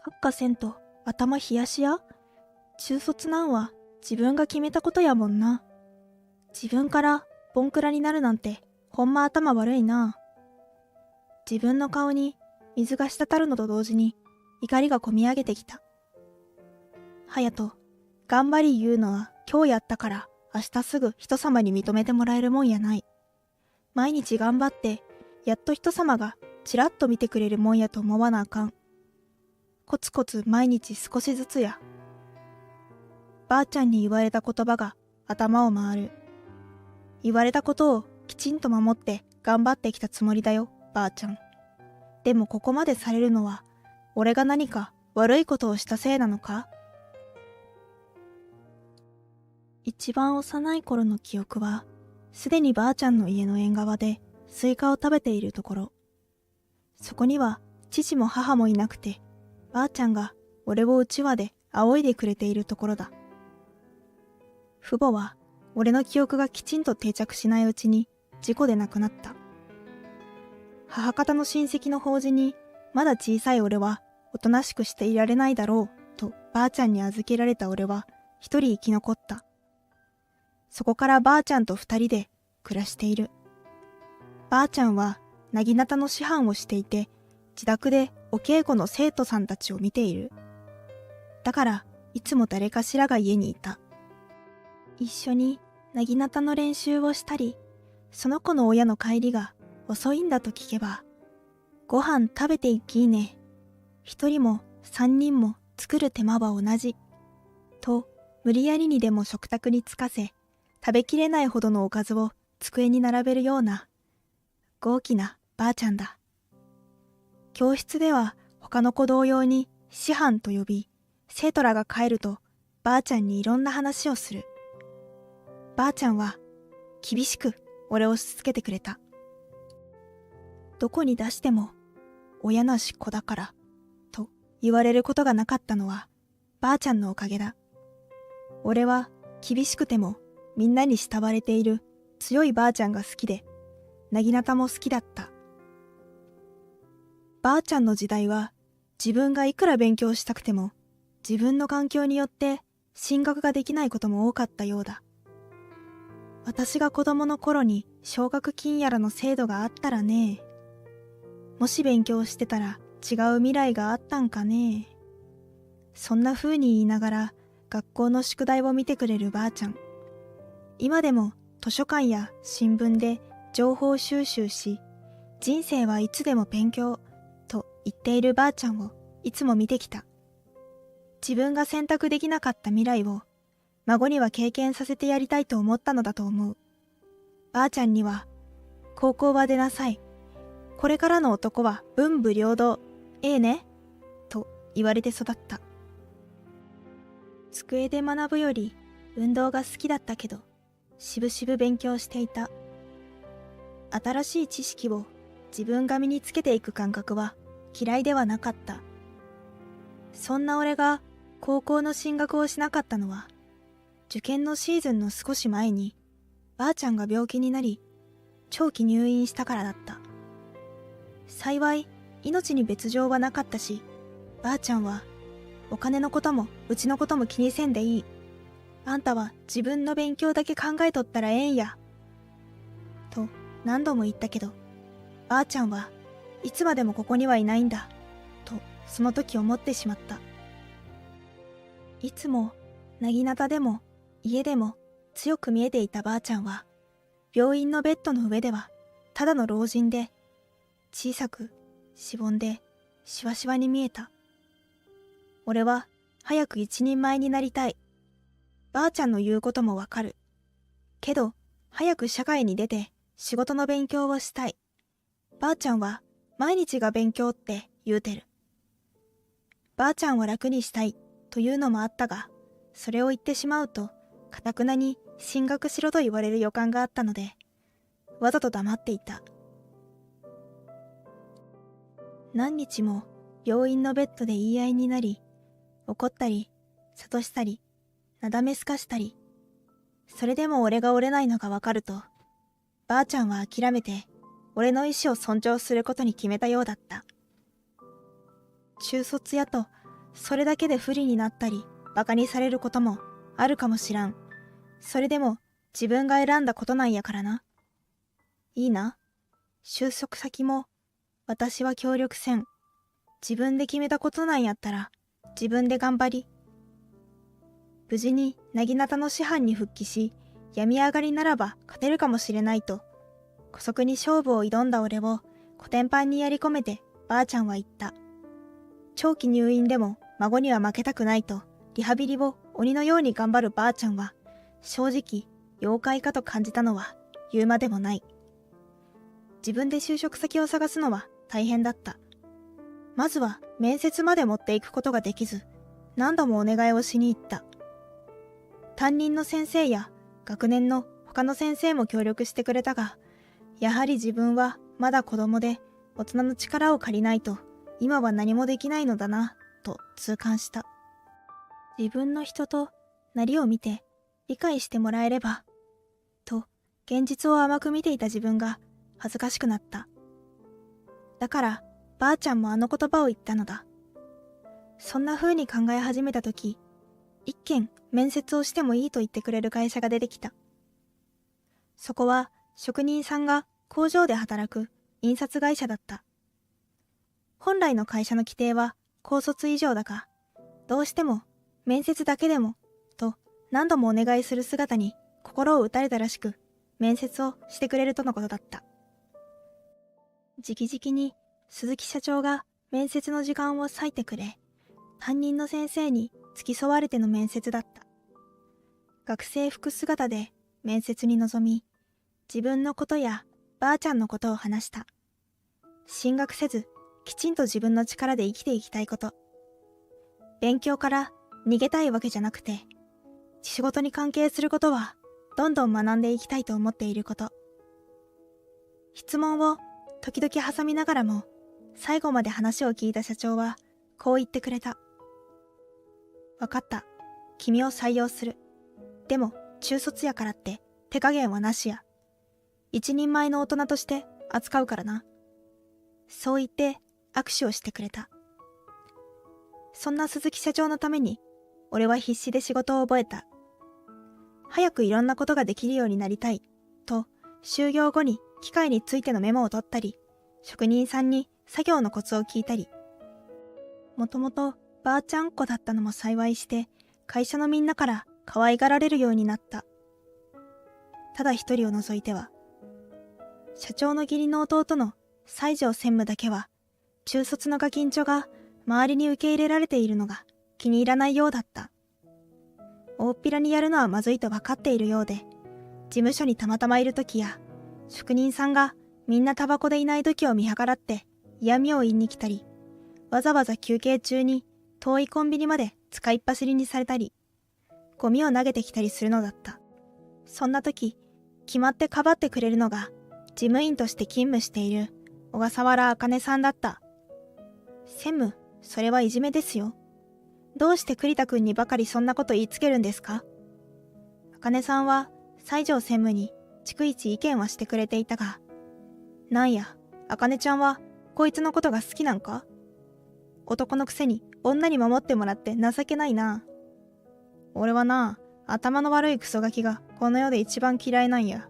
かっかせんと頭冷やしや。中卒なんは自分が決めたことやもんな。自分からボンクラになるなんてほんま頭悪いな。自分の顔に水が滴るのと同時に怒りがこみ上げてきた。はやと、頑張り言うのは今日やったから明日すぐ人様に認めてもらえるもんやない。毎日頑張ってやっと人様がちらっと見てくれるもんやと思わなあかん。コツコツ毎日少しずつや。ばあちゃんに言われた言葉が頭を回る。言われたことをきちんと守って頑張ってきたつもりだよ、ばあちゃん。でもここまでされるのは、俺が何か悪いことをしたせいなのか？一番幼い頃の記憶は、すでにばあちゃんの家の縁側でスイカを食べているところ。そこには父も母もいなくて、ばあちゃんが俺をうちわで仰いでくれているところだ。父母は俺の記憶がきちんと定着しないうちに事故で亡くなった。母方の親戚の法事にまだ小さい俺はおとなしくしていられないだろうとばあちゃんに預けられた俺は一人生き残った。そこからばあちゃんと二人で暮らしている。ばあちゃんはなぎなたの師範をしていて、自宅でお稽古の生徒さんたちを見ている。だからいつも誰かしらが家にいた。一緒になぎなたの練習をしたり、その子の親の帰りが遅いんだと聞けば、ご飯食べていきね。一人も三人も作る手間は同じ。と無理やりにでも食卓につかせ、食べきれないほどのおかずを机に並べるような豪気なばあちゃんだ。教室では他の子同様に師範と呼び、生徒らが帰るとばあちゃんにいろんな話をする。ばあちゃんは厳しく俺をしつけてくれた。どこに出しても親なし子だからと言われることがなかったのはばあちゃんのおかげだ。俺は厳しくてもみんなに慕われている強いばあちゃんが好きで、なぎなたも好きだった。ばあちゃんの時代は自分がいくら勉強したくても自分の環境によって進学ができないことも多かったようだ。私が子供の頃に奨学金やらの制度があったらね。もし勉強してたら違う未来があったんかね。そんな風に言いながら学校の宿題を見てくれるばあちゃん。今でも図書館や新聞で情報収集し、人生はいつでも勉強と言っているばあちゃんをいつも見てきた。自分が選択できなかった未来を孫には経験させてやりたいと思ったのだと思う。ばあちゃんには、高校は出なさい。これからの男は文武両道、ええねと言われて育った。机で学ぶより運動が好きだったけど、しぶしぶ勉強していた。新しい知識を自分が身につけていく感覚は嫌いではなかった。そんな俺が高校の進学をしなかったのは、受験のシーズンの少し前にばあちゃんが病気になり、長期入院したからだった。幸い命に別状はなかったし、ばあちゃんはお金のこともうちのことも気にせんでいい。あんたは自分の勉強だけ考えとったらええんや。と何度も言ったけど、ばあちゃんはいつまでもここにはいないんだ。とその時思ってしまった。いつもなぎなたでも家でも強く見えていたばあちゃんは、病院のベッドの上ではただの老人で、小さくしぼんでしわしわに見えた。俺は早く一人前になりたい。ばあちゃんの言うこともわかる。けど早く社会に出て仕事の勉強をしたい。ばあちゃんは毎日が勉強って言うてる。ばあちゃんを楽にしたいというのもあったが、それを言ってしまうと堅くなに進学しろと言われる予感があったので、わざと黙っていた。何日も病院のベッドで言い合いになり、怒ったり諭したりなだめすかしたり、それでも俺が折れないのがわかると、ばあちゃんは諦めて俺の意志を尊重することに決めたようだった。中卒やとそれだけで不利になったり、馬鹿にされることもあるかもしらん。それでも自分が選んだことなんやからな。いいな。就職先も私は協力せん。自分で決めたことなんやったら自分で頑張り。無事になぎなたの師範に復帰し、病み上がりならば勝てるかもしれないと、姑息に勝負を挑んだ俺をコテンパンにやり込めてばあちゃんは言った。長期入院でも孫には負けたくないと、リハビリを鬼のように頑張るばあちゃんは、正直妖怪かと感じたのは言うまでもない。自分で就職先を探すのは大変だった。まずは面接まで持っていくことができず、何度もお願いをしに行った。担任の先生や学年の他の先生も協力してくれたが、やはり自分はまだ子供で大人の力を借りないと今は何もできないのだな、と痛感した。自分の人となりを見て理解してもらえれば、と現実を甘く見ていた自分が恥ずかしくなった。だからばあちゃんもあの言葉を言ったのだ。そんな風に考え始めたとき、一件面接をしてもいいと言ってくれる会社が出てきた。そこは職人さんが工場で働く印刷会社だった。本来の会社の規定は高卒以上だが、どうしても面接だけでもと何度もお願いする姿に心を打たれたらしく、面接をしてくれるとのことだった。直々に鈴木社長が面接の時間を割いてくれ、担任の先生に付き添われての面接だった。学生服姿で面接に臨み、自分のことやばあちゃんのことを話した。進学せず、きちんと自分の力で生きていきたいこと。勉強から逃げたいわけじゃなくて、仕事に関係することはどんどん学んでいきたいと思っていること。質問を時々挟みながらも、最後まで話を聞いた社長はこう言ってくれた。わかった。君を採用する。でも中卒やからって手加減はなしや。一人前の大人として扱うからな。そう言って握手をしてくれた。そんな鈴木社長のために俺は必死で仕事を覚えた。早くいろんなことができるようになりたいと、就業後に機械についてのメモを取ったり、職人さんに作業のコツを聞いたり。もともとばあちゃんっ子だったのも幸いして、会社のみんなから可愛がられるようになった。ただ一人を除いては、社長の義理の弟の西条専務だけは、中卒のガキンチョが周りに受け入れられているのが気に入らないようだった。大っぴらにやるのはまずいと分かっているようで、事務所にたまたまいるときや、職人さんがみんなタバコでいないときを見計らって嫌味を言いに来たり、わざわざ休憩中に遠いコンビニまで使いっ走りにされたり、ゴミを投げてきたりするのだった。そんなとき、決まってかばってくれるのが、事務員として勤務している小笠原茜さんだった。専務、それはいじめですよ。どうして栗田くんにばかりそんなこと言いつけるんですか？茜さんは西条専務に逐一意見はしてくれていたが、なんや、茜ちゃんはこいつのことが好きなんか？男のくせに女に守ってもらって情けないな。俺はな、頭の悪いクソガキがこの世で一番嫌いなんや。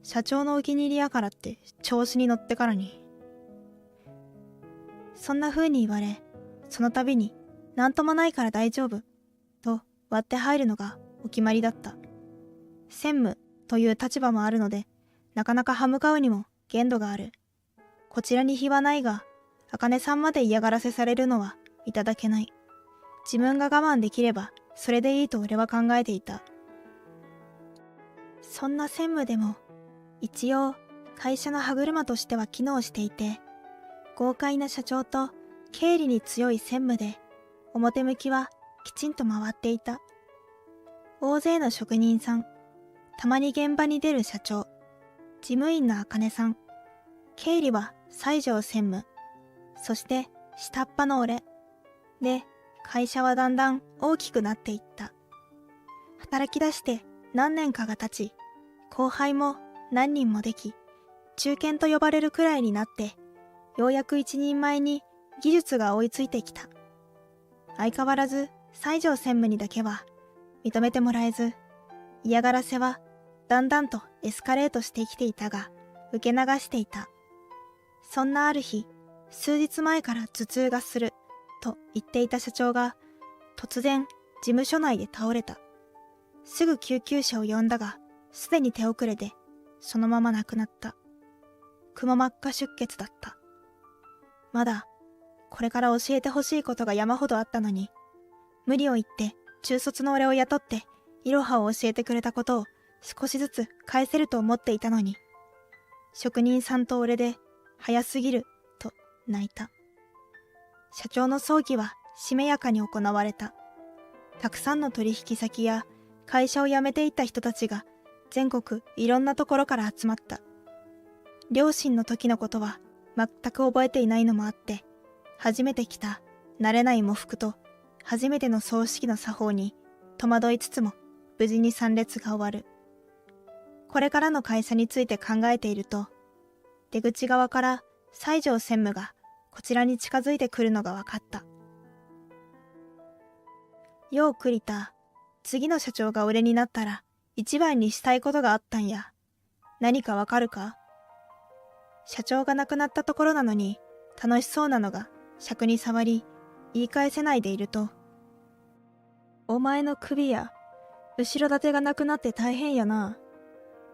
社長のお気に入りやからって調子に乗ってからに。そんな風に言われ、その度になんともないから大丈夫と割って入るのがお決まりだった。専務という立場もあるので、なかなか歯向かうにも限度がある。こちらに非はないが、茜さんまで嫌がらせされるのはいただけない。自分が我慢できればそれでいいと俺は考えていた。そんな専務でも一応会社の歯車としては機能していて、豪快な社長と経理に強い専務で、表向きはきちんと回っていた。大勢の職人さん、たまに現場に出る社長、事務員の茜さん、経理は西条専務、そして下っ端の俺で、会社はだんだん大きくなっていった。働き出して何年かが経ち、後輩も何人もでき、中堅と呼ばれるくらいになって、ようやく一人前に技術が追いついてきた。相変わらず西条専務にだけは認めてもらえず、嫌がらせはだんだんとエスカレートしてきていたが、受け流していた。そんなある日、数日前から頭痛がすると言っていた社長が突然事務所内で倒れた。すぐ救急車を呼んだが、すでに手遅れでそのまま亡くなった。くも膜下出血だった。まだこれから教えてほしいことが山ほどあったのに、無理を言って中卒の俺を雇っていろはを教えてくれたことを少しずつ返せると思っていたのに、職人さんと俺で早すぎると泣いた。社長の葬儀はしめやかに行われた。たくさんの取引先や会社を辞めていった人たちが全国いろんなところから集まった。両親の時のことは全く覚えていないのもあって、初めて来た慣れない喪服と初めての葬式の作法に戸惑いつつも無事に参列が終わる。これからの会社について考えていると、出口側から西条専務がこちらに近づいてくるのが分かった。よう栗田、次の社長が俺になったら一番にしたいことがあったんや。何かわかるか？社長が亡くなったところなのに楽しそうなのが尺に触り言い返せないでいると、お前の首や後ろ盾がなくなって大変やな。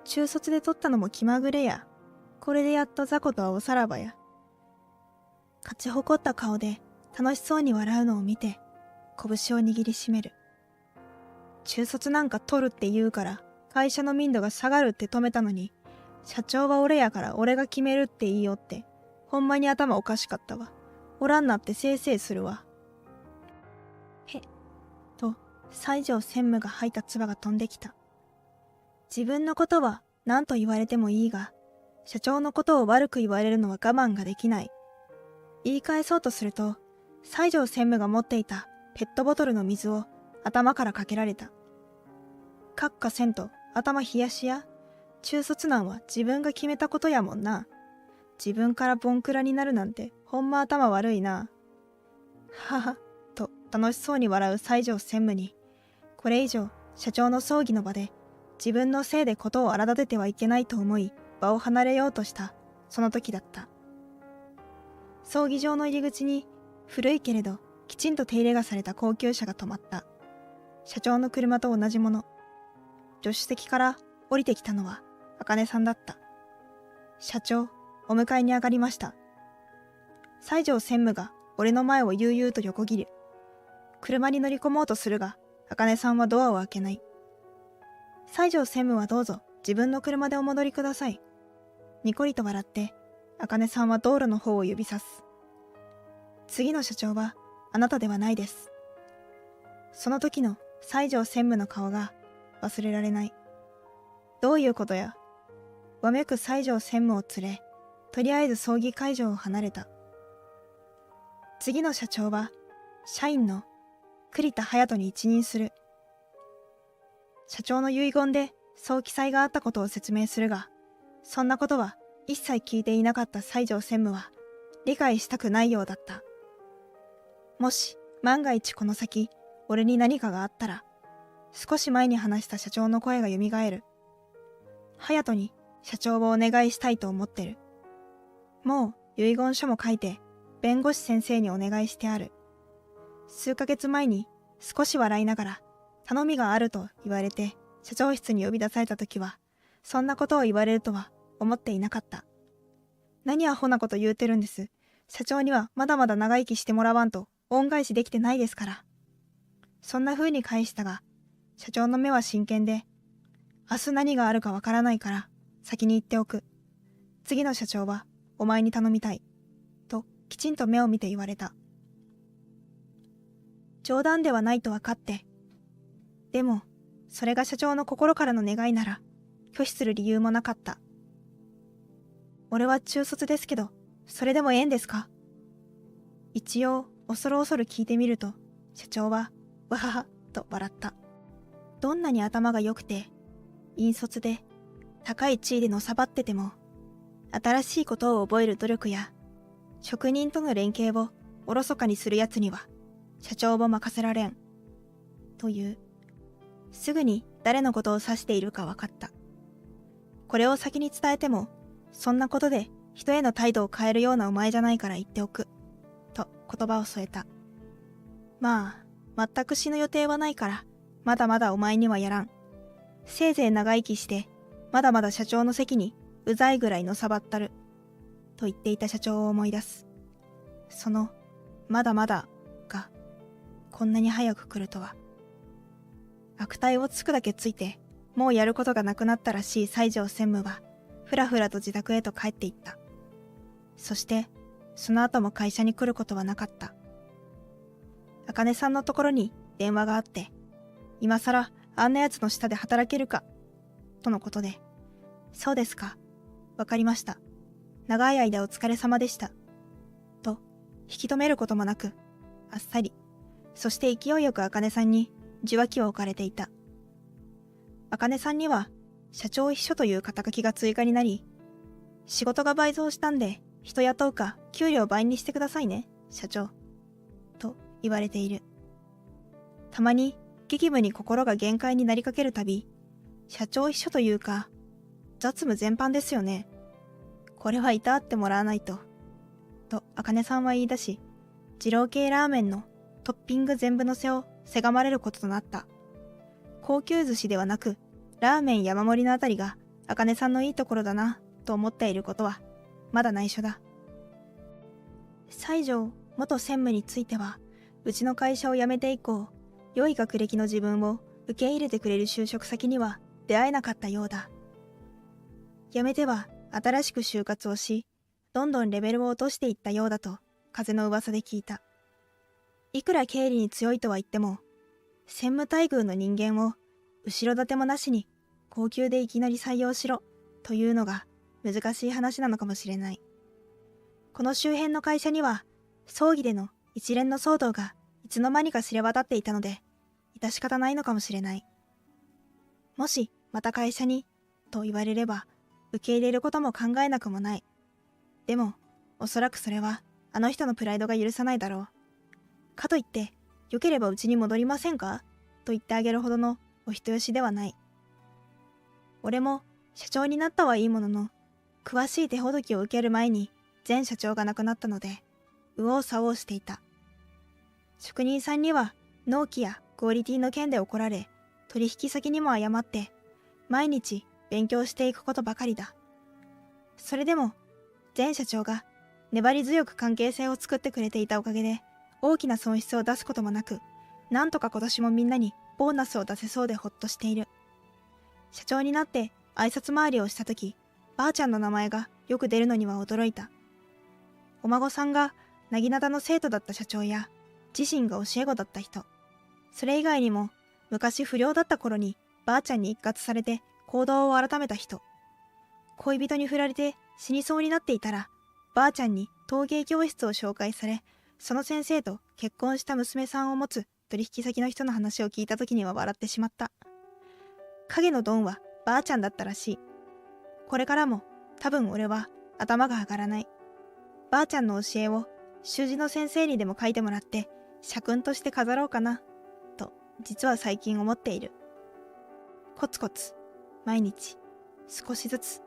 中卒で取ったのも気まぐれや。これでやっと雑魚とはおさらばや。勝ち誇った顔で楽しそうに笑うのを見て拳を握りしめる。中卒なんか取るって言うから会社の民度が下がるって止めたのに、社長は俺やから俺が決めるって言いよって、ほんまに頭おかしかったわ。おらんなってせいせいするわ。へっと西条専務が吐いた唾が飛んできた。自分のことは何と言われてもいいが、社長のことを悪く言われるのは我慢ができない。言い返そうとすると、西条専務が持っていたペットボトルの水を頭からかけられた。かっかせんと頭冷やしや。中卒なんは自分が決めたことやもんな。自分からボンクラになるなんてほんま頭悪いな。ははと楽しそうに笑う西条専務に、これ以上社長の葬儀の場で自分のせいでことを荒立ててはいけないと思い場を離れようとしたその時だった。葬儀場の入り口に古いけれどきちんと手入れがされた高級車が止まった。社長の車と同じもの。助手席から降りてきたのは茜さんだった。社長、お迎えに上がりました。西条専務が俺の前を悠々と横切る。車に乗り込もうとするが、茜さんはドアを開けない。西条専務はどうぞ自分の車でお戻りください。にこりと笑って、茜さんは道路の方を指さす。次の社長はあなたではないです。その時の西条専務の顔が忘れられない。どういうことや。わめく西条専務を連れ、とりあえず葬儀会場を離れた。次の社長は社員の栗田隼人に一任する。社長の遺言でそう記載があったことを説明するが、そんなことは一切聞いていなかった西条専務は理解したくないようだった。もし万が一この先俺に何かがあったら、少し前に話した社長の声がよみがえる。隼人に社長をお願いしたいと思ってる。もう遺言書も書いて弁護士先生にお願いしてある。数ヶ月前に少し笑いながら頼みがあると言われて社長室に呼び出された時は、そんなことを言われるとは思っていなかった。何アホなこと言うてるんです。社長にはまだまだ長生きしてもらわんと恩返しできてないですから。そんな風に返したが、社長の目は真剣で、明日何があるかわからないから先に言っておく。次の社長はお前に頼みたい。ときちんと目を見て言われた。冗談ではないと分かって。でも、それが社長の心からの願いなら、拒否する理由もなかった。俺は中卒ですけど、それでもええんですか？一応、恐る恐る聞いてみると、社長は、わはは、と笑った。どんなに頭が良くて、引率で、高い地位でのさばってても、新しいことを覚える努力や、職人との連携をおろそかにするやつには、社長も任せられん。という。すぐに誰のことを指しているか分かった。これを先に伝えても、そんなことで人への態度を変えるようなお前じゃないから言っておく。と言葉を添えた。まあ、全く死ぬ予定はないから、まだまだお前にはやらん。せいぜい長生きして、まだまだ社長の席にうざいぐらいのさばったる。と言っていた社長を思い出す。その、まだまだが、こんなに早く来るとは。悪態をつくだけついて、もうやることがなくなったらしい西条専務は、ふらふらと自宅へと帰っていった。そして、その後も会社に来ることはなかった。茜さんのところに電話があって、今さらあんな奴の下で働けるか、とのことで、そうですか、わかりました。長い間お疲れ様でした。と、引き止めることもなく、あっさり、そして勢いよく茜さんに受話器を置かれていた。茜さんには、社長秘書という肩書きが追加になり、仕事が倍増したんで、人雇うか給料倍にしてくださいね、社長。と言われている。たまに激務に心が限界になりかけるたび、社長秘書というか、雑務全般ですよね。これはいたわってもらわないと。と、茜さんは言い出し、二郎系ラーメンのトッピング全部のせをせがまれることとなった。高級寿司ではなく、ラーメン山盛りのあたりが、茜さんのいいところだな、と思っていることは、まだ内緒だ。西条元専務については、うちの会社を辞めて以降、良い学歴の自分を受け入れてくれる就職先には出会えなかったようだ。辞めては新しく就活をし、どんどんレベルを落としていったようだと、風の噂で聞いた。いくら経理に強いとは言っても、専務待遇の人間を後ろ盾もなしに高級でいきなり採用しろというのが難しい話なのかもしれない。この周辺の会社には葬儀での一連の騒動がいつの間にか知れ渡っていたので、致し方ないのかもしれない。もしまた会社にと言われれば受け入れることも考えなくもない。でもおそらくそれはあの人のプライドが許さないだろう。かといってよければうちに戻りませんかと言ってあげるほどのお人よしではない。俺も社長になったはいいものの、詳しい手ほどきを受ける前に前社長が亡くなったので、右往左往していた。職人さんには納期やクオリティの件で怒られ、取引先にも謝って、毎日勉強していくことばかりだ。それでも、前社長が粘り強く関係性を作ってくれていたおかげで、大きな損失を出すこともなく、なんとか今年もみんなにボーナスを出せそうでほっとしている。社長になって挨拶回りをしたとき、ばあちゃんの名前がよく出るのには驚いた。お孫さんがなぎなたの生徒だった社長や、自身が教え子だった人、それ以外にも昔不良だった頃にばあちゃんに一括されて行動を改めた人、恋人に振られて死にそうになっていたら、ばあちゃんに陶芸教室を紹介され、その先生と結婚した娘さんを持つ取引先の人の話を聞いた時には笑ってしまった。影のドンはばあちゃんだったらしい。これからも多分俺は頭が上がらない。ばあちゃんの教えを習字の先生にでも書いてもらって社訓として飾ろうかな、と実は最近思っている。コツコツ、毎日、少しずつ。